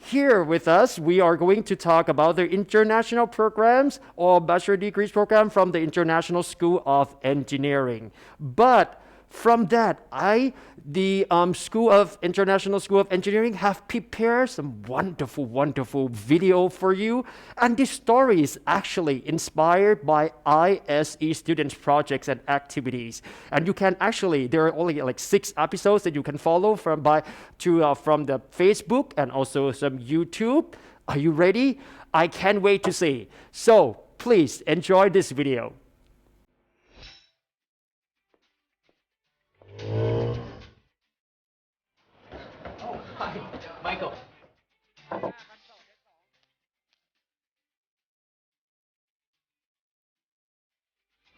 here with us, we are going to talk about the international programs or bachelor degrees program from the International School of Engineering. But from that, the International School of Engineering, have prepared some wonderful, wonderful video for you. And this story is actually inspired by ISE students' projects and activities. And you can actually, there are only like 6 episodes that you can follow from the Facebook and also some YouTube. Are you ready? I can't wait to see. So please enjoy this video. Michael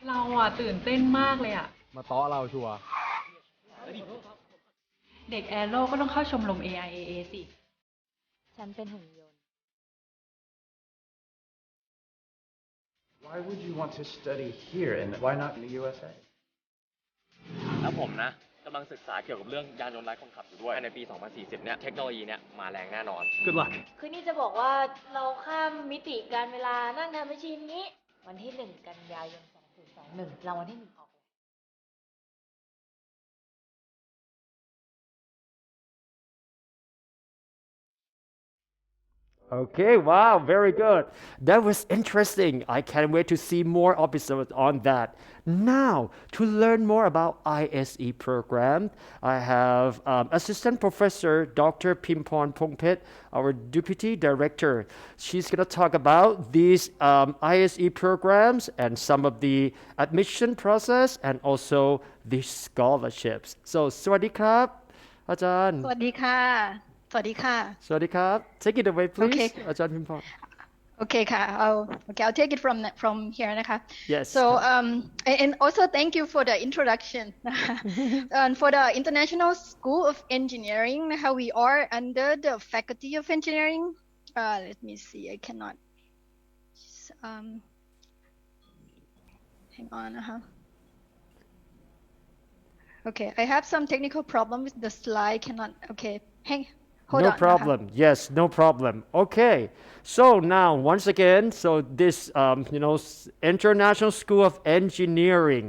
เราอะตื่นเต้นมากเลยอะมาต้อเราชัวร์เด็กแอโร่ก็ต้องเข้าชมรม AIAA สิฉันเป็นหุ่นยนต์ Why would you want to study here and why not in the USA? แล้วผมนะกำลังศึกษาเกี่ยวกับเรื่องยานยนต์ไร้คนขับอยู่ด้วยในปี 2040 เนี่ยเทคโนโลยีเนี่ยมาแรงแน่นอน Good luck คือนี่จะบอกว่าเราข้ามมิติการเวลานั่งทำแมชชีนนี้วันที่ 1 กันยายน 2021รางวัลที่ 1 ออก Okay, wow, very good. That was interesting. I can't wait to see more episodes on that. Now, to learn more about ISE program, I have Assistant Professor Dr. Pimpon Pongpet, our Deputy Director. She's going to talk about these ISE programs and some of the admission process and also the scholarships. So, สวัสดีครับอาจารย์ สวัสดีค่ะสวัสดีค่ะ สวัสดีครับ Take it away, please. Okay. อาจารย์พิมพร Okay ค่ะ I'll take it from here นะคะ Yes. So and also thank you for the introduction and for the International School of Engineering we are under the Faculty of Engineering. Let me see, I cannot hang on Okay, I have some technical problem with the slide. Cannot. Okay, hold No on. problem. Yes, no problem. Okay. So now, once again, so this, International School of Engineering,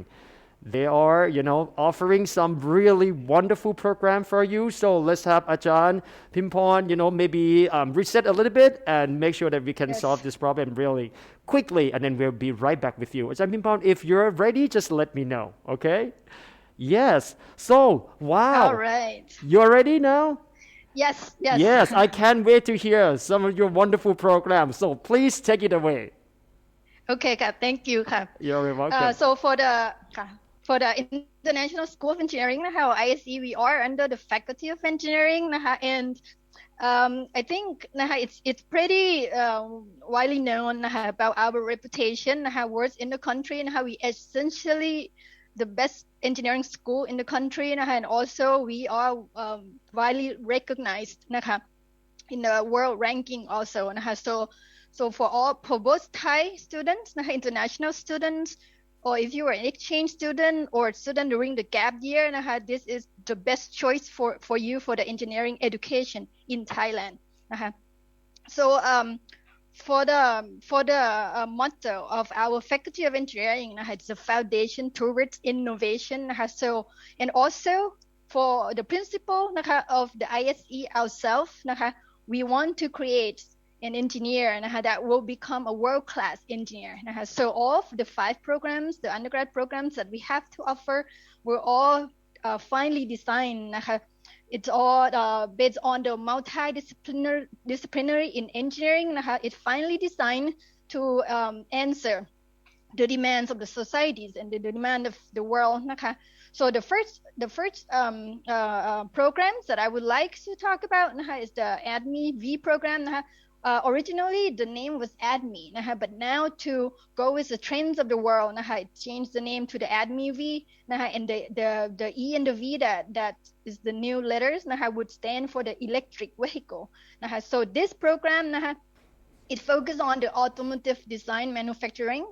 they are, offering some really wonderful program for you. So let's have Ajahn Pimpon, maybe reset a little bit and make sure that we can Yes. solve this problem really quickly, and then we'll be right back with you. Ajahn Pimpon, if you're ready, just let me know. Okay? Yes. So, wow. All right. You're ready now? Yes. Yes, I can't wait to hear some of your wonderful programs. So please take it away. Okay ค่ะ thank you ค่ะ You're very welcome. So for the International School of Engineering or ISE, we are under the Faculty of Engineering and I think it's pretty widely known about our reputation worth in the country and how we essentially the best engineering school in the country and also we are widely recognized in the world ranking also so for both Thai students international students or if you are an exchange student or student during the gap year this is the best choice for you for the engineering education in Thailand so for the motto of our Faculty of Engineering it's a foundation towards innovation so and also for the principle of the ISE ourselves we want to create an engineer that will become a world-class engineer so all of the 5 programs the undergrad programs that we have to offer were all finely designed it's all based on the multidisciplinary in engineering it's finally designed to answer the demands of the societies and the demand of the world so the first programs that I would like to talk about is the ADME V program originally the name was ADME but now to go with the trends of the world it changed the name to the ADME V and the E and the V that is the new letters would stand for the electric vehicle so this program it focuses on the automotive design manufacturing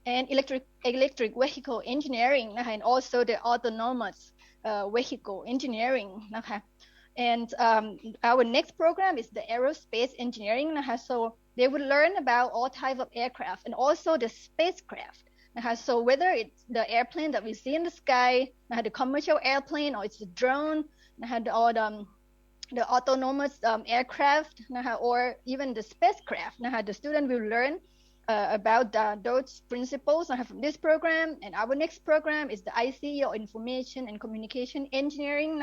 and electric vehicle engineering and also the autonomous vehicle engineering And our next program is the Aerospace Engineering. So they will learn about all types of aircraft and also the spacecraft. So whether it's the airplane that we see in the sky, the commercial airplane, or it's the drone, or the autonomous aircraft, or even the spacecraft, the student will learn about those principles from this program. And our next program is the ISE, or Information and Communication Engineering.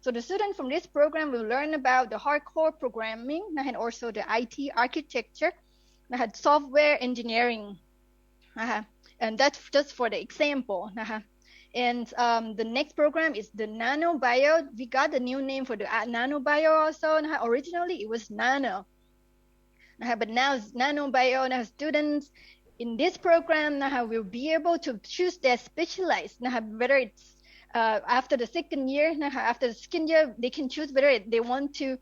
So the student from this program will learn about the hardcore programming and also the IT architecture, software engineering. And that's just for the example. And the next program is the nanobio. We got the new name for the nanobio also. Originally it was nano, but now it's nanobio. Now students in this program will be able to choose their specialized. Whether it's after the second year, they can choose whether they want to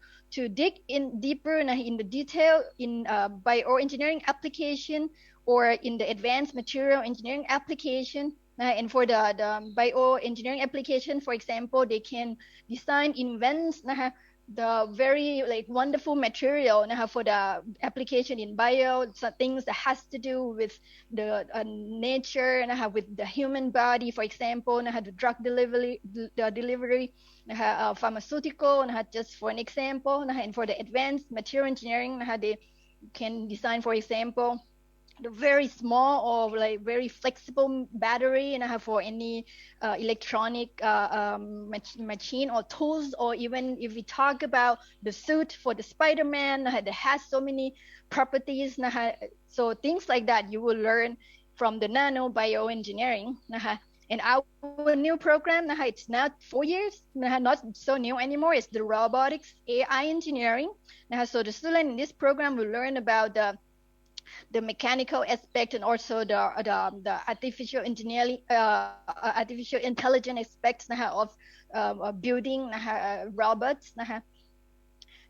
dig in deeper in the detail in bioengineering application or in the advanced material engineering application. And for the bioengineering application, for example, they can design, invent the very wonderful material for the application in bio, so things that has to do with the nature with the human body, for example, the drug delivery, pharmaceutical, just for an example. And for the advanced material engineering, they can design, for example, the very small or very flexible battery and for any electronic machine or tools, or even if we talk about the suit for the Spider-Man that has so many properties. So things like that you will learn from the nano bioengineering. And our new program, it's not 4 years, not so new anymore. It's the Robotics Ai Engineering. So the student in this program will learn about the mechanical aspect and also the artificial engineering, artificial intelligence aspects of building robots.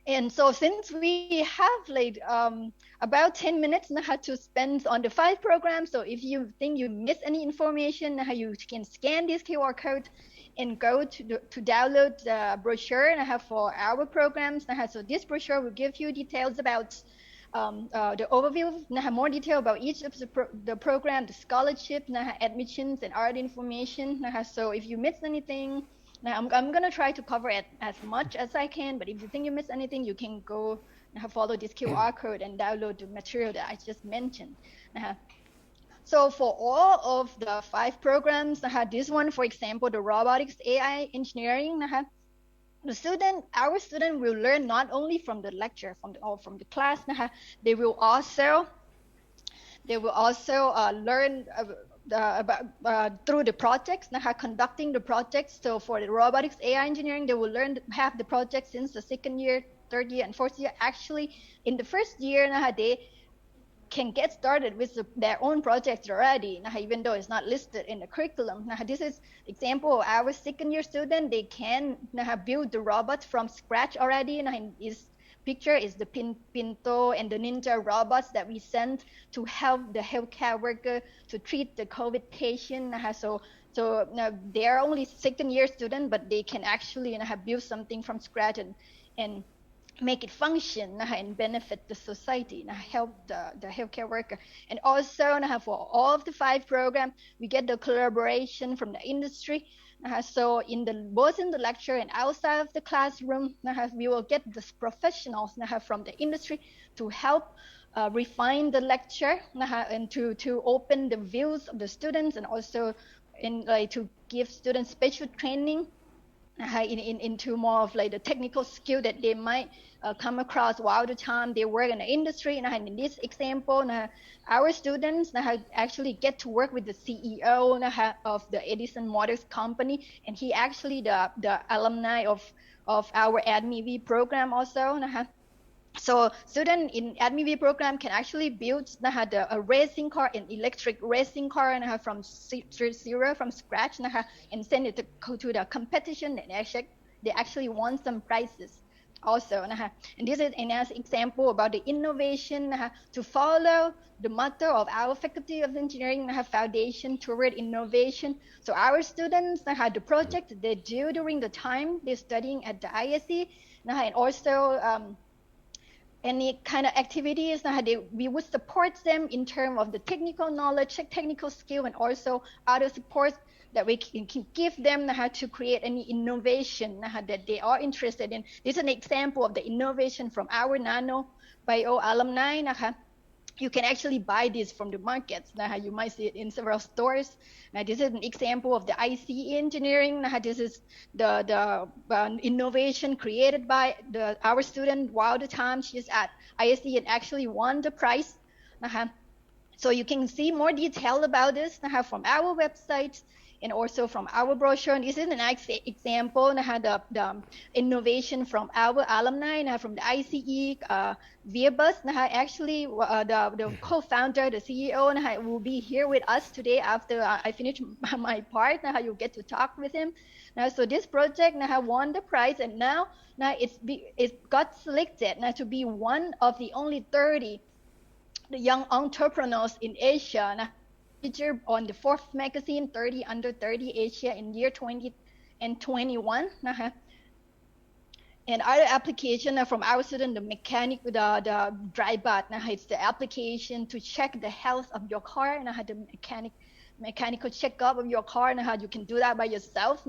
And so since we have about 10 minutes to spend on the 5 programs, so if you think you miss any information, you can scan this QR code and go to download the brochure for our programs. So this brochure will give you details about the overview, more detail about each of the program, the scholarship, admissions, and art information. So if you miss anything, I'm going to try to cover it as much as I can, but if you think you miss anything, you can go follow this QR code and download the material that I just mentioned. So for all of the 5 programs, this one, for example, the Robotics AI Engineering, our student will learn not only from the lecture from the class. They will also learn about through the projects, conducting the projects. So for the Robotics AI Engineering, they will learn to have the project since the 2nd year, 3rd year, and 4th year. Actually, in the 1st year, they can get started with their own projects already, even though it's not listed in the curriculum. This is example of our 2nd year student. They can build the robots from scratch already. This picture is the Pinto and the Ninja robots that we sent to help the healthcare worker to treat the COVID patient. So they are only 2nd year student, but they can actually build something from scratch and make it function and benefit the society, help the healthcare worker. And also for all of the 5 programs, we get the collaboration from the industry. So both in the lecture and outside of the classroom, we will get the professionals from the industry to help refine the lecture and to open the views of the students, and also to give students special training into more of the technical skill that they might come across while the time they work in the industry. And in this example, our students actually get to work with the CEO of the Edison Motors company, and he actually the alumni of our ADMIV program also. So student in ADMIV program can actually build a racing car, an electric racing car from zero, from scratch, and send it to the competition. And they actually won some prizes also and this is an example about the innovation to follow the motto of our Faculty of Engineering foundation toward innovation. So our students the project they do during the time they're studying at the ISE and also any kind of activities we would support them in terms of the technical knowledge, technical skill, and also other support that we can give them to create any innovation that they are interested in. This is an example of the innovation from our nano bio alumni. You can actually buy this from the markets. You might see it in several stores. Now, this is an example of the ISE engineering. This is the innovation created by our student while the time she's at ISE and actually won the prize. So you can see more detail about this from our website and also from our brochure. And this is an example the innovation from our alumni from the ICE Viabus. Actually, the co-founder, the CEO, will be here with us today after I finish my part. You'll get to talk with him. So this project won the prize, and now it got selected to be one of the only 30 the young entrepreneurs in Asia featured on the Forbes magazine 30 under 30 Asia in year 2021. And other application from our student, the mechanic, the dry bath. It's the application to check the health of your car. The mechanical checkup of your car. You can do that by yourself.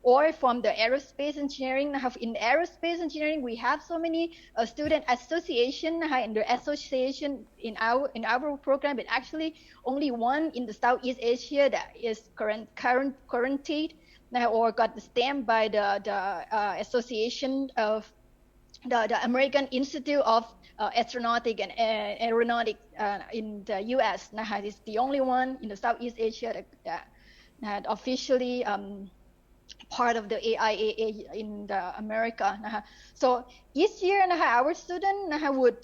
Or from the aerospace engineering. In aerospace engineering, we have so many student association. In the association in our program, but actually only one in the Southeast Asia that is quarantined or got stamped by the association of the American Institute of Astronautics and Aeronautics in the U.S. It's the only one in the Southeast Asia that officially part of the AIAA in the America. So each year our student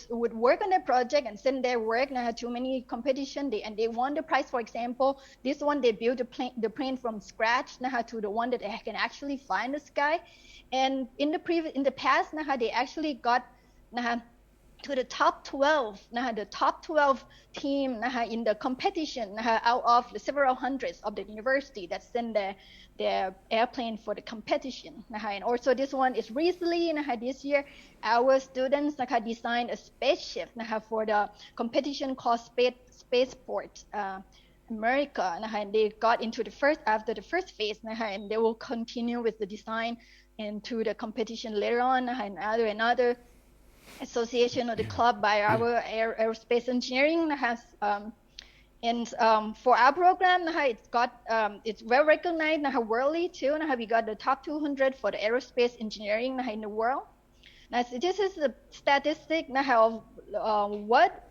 would work on their project and send their work to many competition. They won the prize. For example, this one they built the plane from scratch to the one that they can actually fly in the sky. And in the past they actually got to the top 12, the top 12 team in the competition out of the several hundreds of the university that send their airplane for the competition. And also this one is recently this year our students designed a spaceship for the competition called Spaceport America. And they got into after the first phase and they will continue with the design into the competition later on and another association or the club by our aerospace engineering has for our program it's well recognized worldly too. We got the top 200 for the aerospace engineering in the world. Now, so this is the statistic of what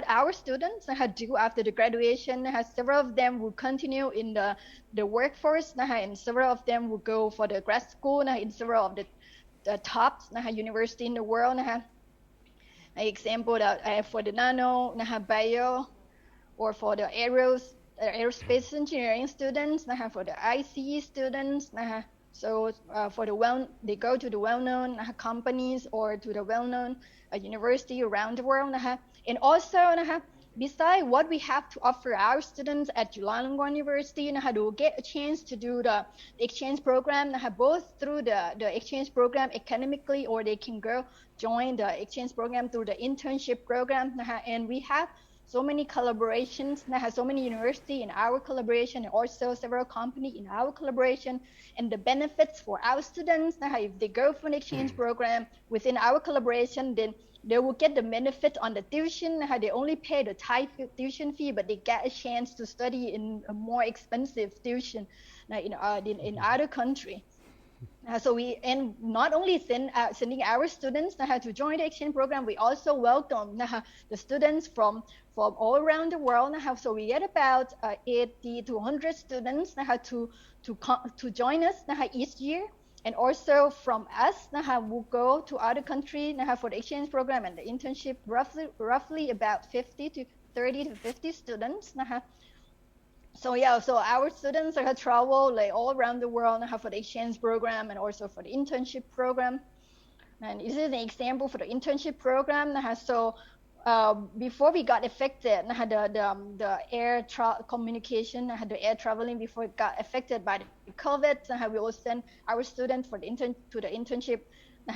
our students do after the graduation. Several of them will continue in the workforce, and several of them will go for the grad school in several of the top university in the world. Example that for the nano bio or for the aerospace engineering students for the ICE students. So for they go to the well-known companies or to the well-known university around the world. And also besides what we have to offer our students at Chulalongkorn University, to get a chance to do the exchange program, both through the exchange program academically, or they can go join the exchange program through the internship program. And we have so many collaborations, so many universities in our collaboration, and also several companies in our collaboration. And the benefits for our students, if they go for an exchange program within our collaboration, then they will get the benefit on the tuition. They only pay the Thai tuition fee, but they get a chance to study in a more expensive tuition in other country. So we and not only sending our students to join the exchange program, we also welcome the students from all around the world. So we get about 80 to 100 students to join us each year. And also from us, we'll go to other countries for the exchange program and the internship, roughly about 30 to 50 students. So yeah, so our students travel like all around the world for the exchange program and also for the internship program. And this is an example for the internship program. So before we got affected, the air communication, the air traveling before it got affected by the COVID, we will send our students for the to the internship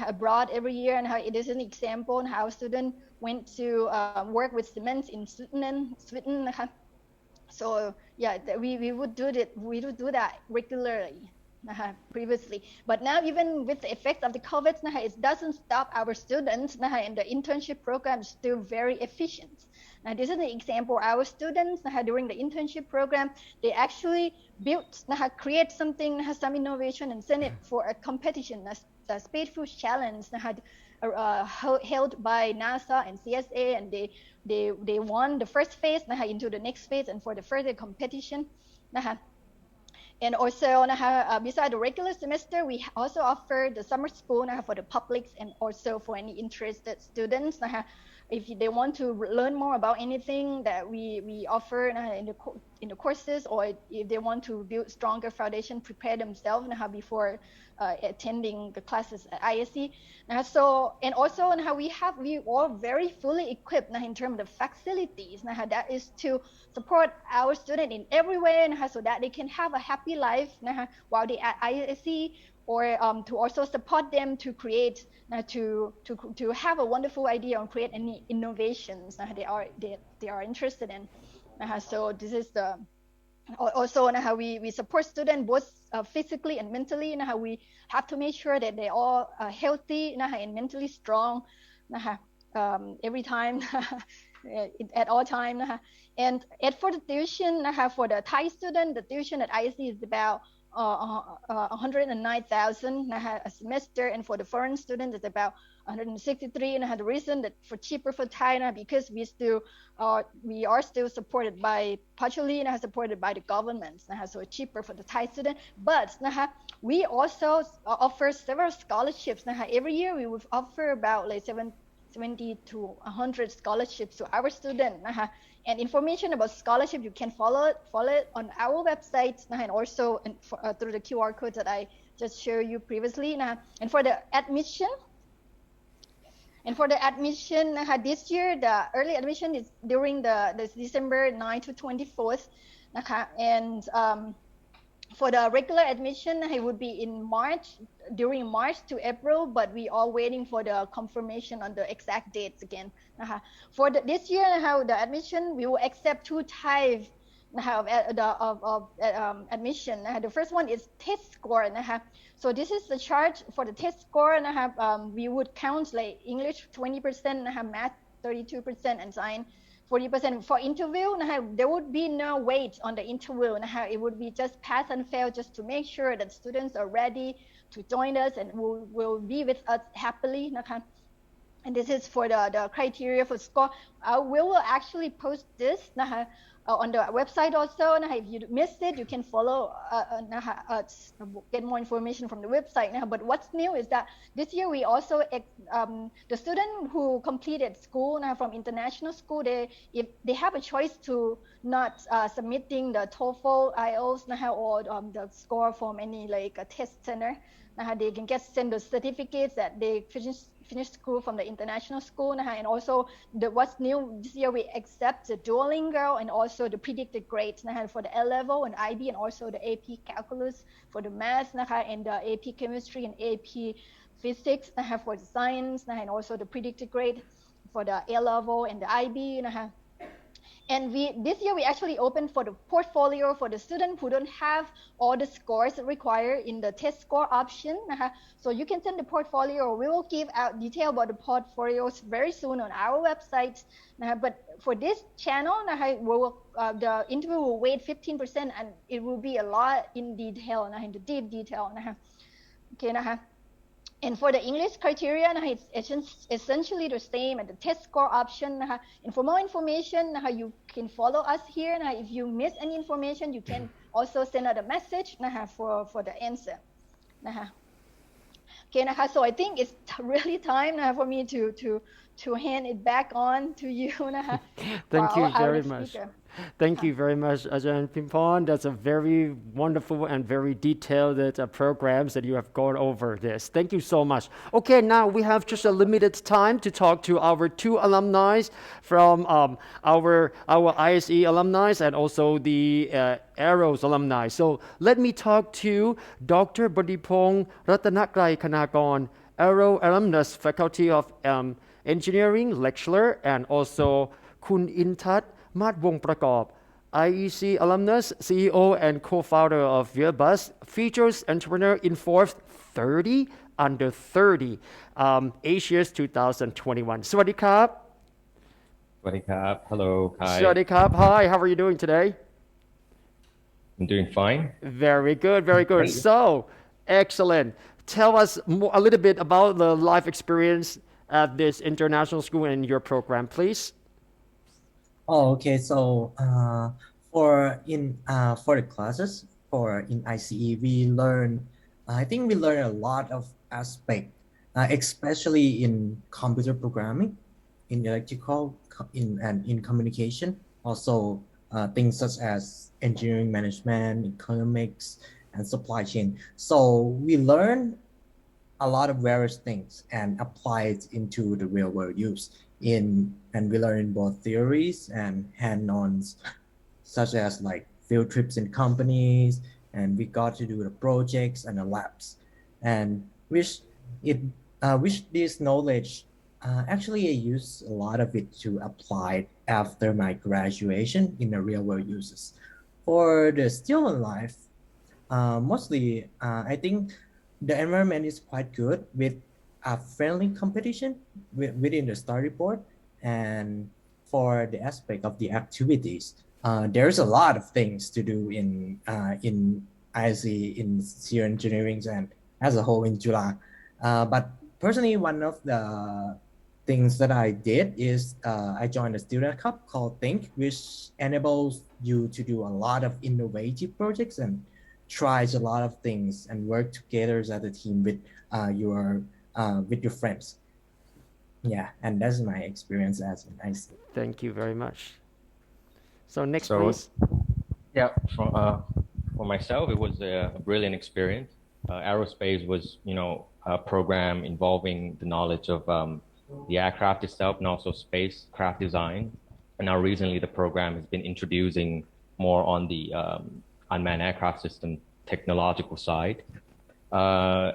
abroad every year. And it is an example how our student went to work with cement in Sweden. So yeah, we would do that. We would do that regularly previously. But now, even with the effect of the COVID, it doesn't stop our students. And the internship program is still very efficient. Now, this is an example. Our students during the internship program, they actually built, create something, some innovation, and send it for a competition, a Space Food Challenge held by NASA and CSA, and they won the first phase into the next phase and for the further competition. And also beside the regular semester, we also offer the summer school for the publics and also for any interested students. If they want to learn more about anything that we offer in the courses, or if they want to build stronger foundation, prepare themselves before attending the classes at ISE. So, and also we all very fully equipped in terms of facilities that is to support our students in every way so that they can have a happy life while they at ISE, or to also support them to create to have a wonderful idea and create any innovations they are interested in. So this is the also how we support students both physically and mentally, and how we have to make sure that they all are healthy and mentally strong every time at all time. And for the tuition for the Thai student, the tuition at ISE is about 109,000 a semester, and for the foreign student it's about 163. And the reason that for cheaper for Thai because we are still supported by partially supported by the government, so it's cheaper for the Thai student. But we also offer several scholarships. Every year we would offer about like 70 to 100 scholarships to our students. And information about scholarship, you can follow it on our website and also through the QR code that I just showed you previously. And for the admission, this year, the early admission is during the December 9 to 24th. And for the regular admission, it would be in during March to April, but we are waiting for the confirmation on the exact dates again. For this year, the admission, we will accept two types of admission. The first one is test score. So this is the charge for the test score. We would count like English 20%, math 32%, and science 40%. For interview, there would be no weight on the interview. It would be just pass and fail, just to make sure that students are ready to join us and will be with us happily. And this is for the criteria for score. We will actually post this on the website also. If you missed it, you can follow get more information from the website. But what's new is that this year we also the student who completed school from international school, if they have a choice to not submitting the TOEFL, IELTS or the score from any like a test center, they can send the certificates that they finished school from the international school. And also what's new this year, we accept the Duolingo and also the predicted grades for the A-level and IB, and also the AP calculus for the math and the AP chemistry and AP physics for the science and also the predicted grade for the A-level and the IB. And this year we actually opened for the portfolio for the student who don't have all the scores required in the test score option. So you can send the portfolio. We will give out detail about the portfolios very soon on our website. But for this channel, the interview will wait 15%, and it will be a lot in detail, in the deep detail. Okay. And for the English criteria, it's essentially the same as the test score option. And for more information, you can follow us here. If you miss any information, you can also send out a message for the answer. Okay, so I think it's really time for me to hand it back on to you. Thank you very much. Thank you very much, Ajahn Pimpon. That's a very wonderful and very detailed programs that you have gone over this. Thank you so much. Okay, now we have just a limited time to talk to our two alumni from our ISE alumni and also the Aeros alumni. So let me talk to Dr. Bodhipong Ratanakrai Kanakon, Aero alumnus, Faculty of Engineering lecturer, and also Kun Intat Matwong Prakop, IEC alumnus, CEO and co-founder of Virbus, features entrepreneur in Forbes 30 under 30 Asia's 2021. สวัสดีครับ Swadikap. Hello. Hi. สวัสดีครับ Hi, how are you doing today? I'm doing fine. Very good, very good. Great. So, excellent. Tell us more, a little bit about the life experience at this international school and your program, please. Oh, okay. So for the classes in ICE, I think we learn a lot of aspect, especially in computer programming, in electrical, in communication. Also, things such as engineering management, economics, and supply chain. So we learn a lot of various things and apply it into the real world use and we learn both theories and hand-ons, such as like field trips in companies, and we got to do the projects and the labs, and which this knowledge actually I use a lot of it to apply it after my graduation in the real world uses. For the student life, mostly I think the environment is quite good with a friendly competition within the storyboard, and for the aspect of the activities, there's a lot of things to do in ISE, in civil engineering, and as a whole in July. But personally, one of the things that I did is I joined a student club called Think, which enables you to do a lot of innovative projects and tries a lot of things and work together as a team with your friends. Yeah, and that's my experience as an IC. Thank you very much. So next, So, please. Yeah, for myself, it was a brilliant experience. Aerospace was, a program involving the knowledge of the aircraft itself and also spacecraft design. And now recently, the program has been introducing more on the unmanned aircraft system technological side.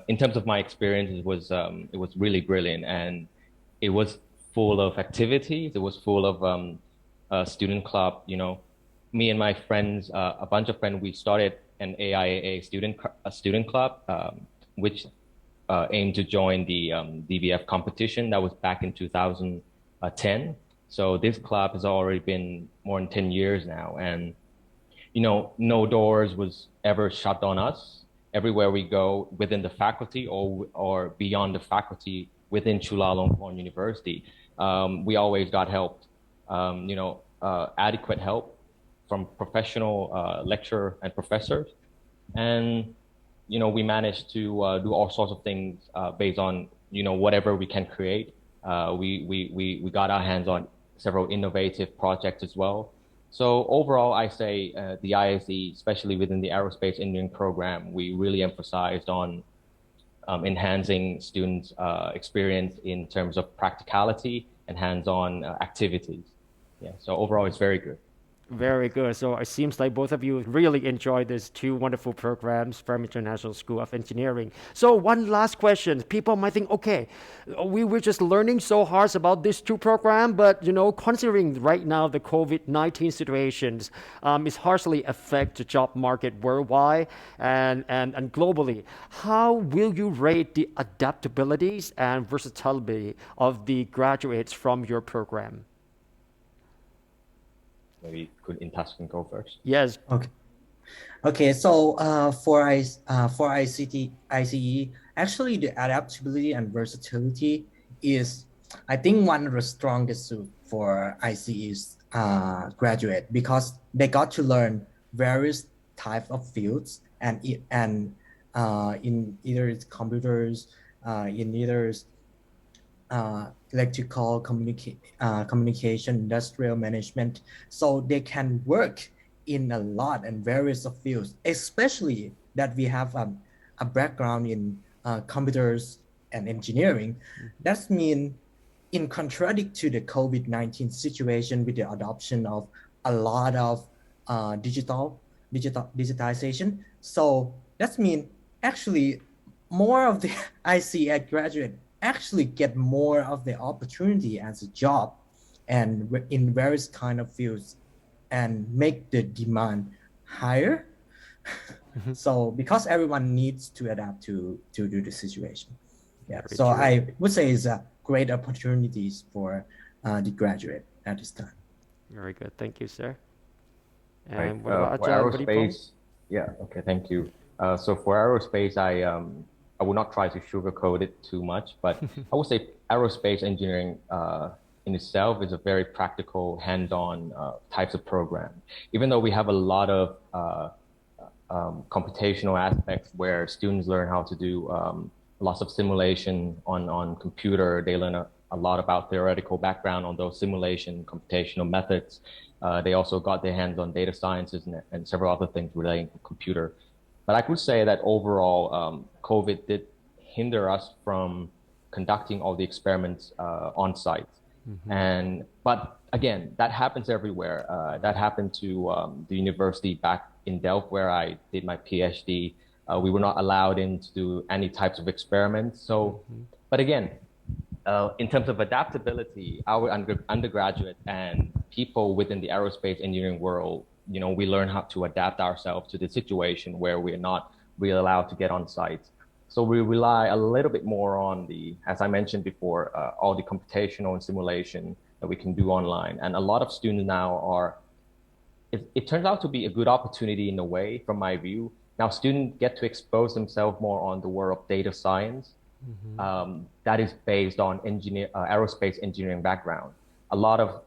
In terms of my experience, it was really brilliant, and it was full of activities. It was full of student club. Me and my friends, a bunch of friends, we started an AIAA student club, which aimed to join the DBF competition. That was back in 2010. So this club has already been more than 10 years now, and no doors was ever shut on us. Everywhere we go within the faculty or beyond the faculty within Chulalongkorn University, we always got help, adequate help from professional lecturer and professors. And, we managed to do all sorts of things based on, whatever we can create. We got our hands on several innovative projects as well. So overall, I say the ISE, especially within the Aerospace Engineering program, we really emphasized on enhancing students' experience in terms of practicality and hands-on activities. Yeah, so overall, it's very good. Very good. So it seems like both of you really enjoyed these two wonderful programs from International School of Engineering. So one last question. People might think, okay, we were just learning so hard about these two programs, but considering right now the COVID-19 situations is harshly affect the job market worldwide and globally. How will you rate the adaptabilities and versatility of the graduates from your program? Maybe Intas can go first. Yes. Okay. So for ICE, actually the adaptability and versatility is, I think, one of the strongest suit for ICE's graduate, because they got to learn various types of fields and in either it's computers, in either electrical communication, industrial management, so they can work in a lot and various of fields, especially that we have a background in computers and engineering. That means in contradict to the COVID-19 situation with the adoption of a lot of digitization. So that means actually more of the ICE graduate actually get more of the opportunity as a job and in various kind of fields and make the demand higher. So because everyone needs to adapt to do the situation. Yeah. Very So true. I would say it's a great opportunities for the graduate at this time. Very good. Thank you, sir. Right. And what about For Ajahn Bodhipong? aerospace, yeah, okay, thank you. So for aerospace, I will not try to sugarcoat it too much, but I would say aerospace engineering in itself is a very practical, hands-on types of program. Even though we have a lot of computational aspects where students learn how to do lots of simulation on computer, they learn a lot about theoretical background on those simulation computational methods. They also got their hands on data sciences and several other things relating to computer. But I could say that overall, COVID did hinder us from conducting all the experiments on site. But again, that happens everywhere. That happened to the university back in Delft where I did my PhD. We were not allowed in to do any types of experiments. So, but again, in terms of adaptability, our undergraduate and people within the aerospace engineering world, we learn how to adapt ourselves to the situation where we're not really allowed to get on site. So we rely a little bit more on as I mentioned before, all the computational and simulation that we can do online. And a lot of students now it turns out to be a good opportunity in a way, from my view. Now students get to expose themselves more on the world of data science. That is based on aerospace engineering background.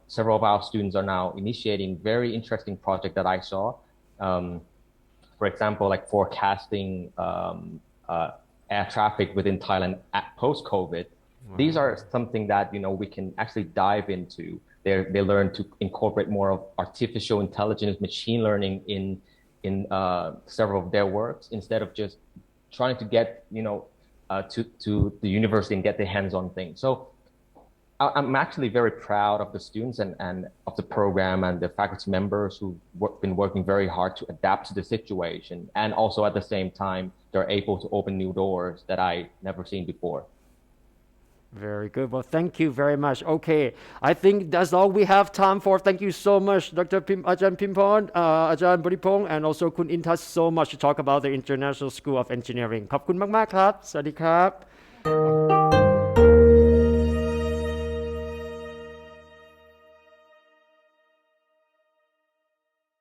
Several of our students are now initiating very interesting project that I saw. For example, like forecasting air traffic within Thailand post-COVID. These are something that we can actually dive into. They learn to incorporate more of artificial intelligence, machine learning in several of their works instead of just trying to get to the university and get their hands on things. So I'm actually very proud of the students and of the program and the faculty members who've been working very hard to adapt to the situation. And also at the same time, they're able to open new doors that I never seen before. Very good. Well, thank you very much. Okay, I think that's all we have time for. Thank you so much, Dr. Ajahn Pimpon, Ajahn Bodhipong, and also Kun Intas so much to talk about the International School of Engineering. ขอบคุณมากๆครับ สวัสดีครับ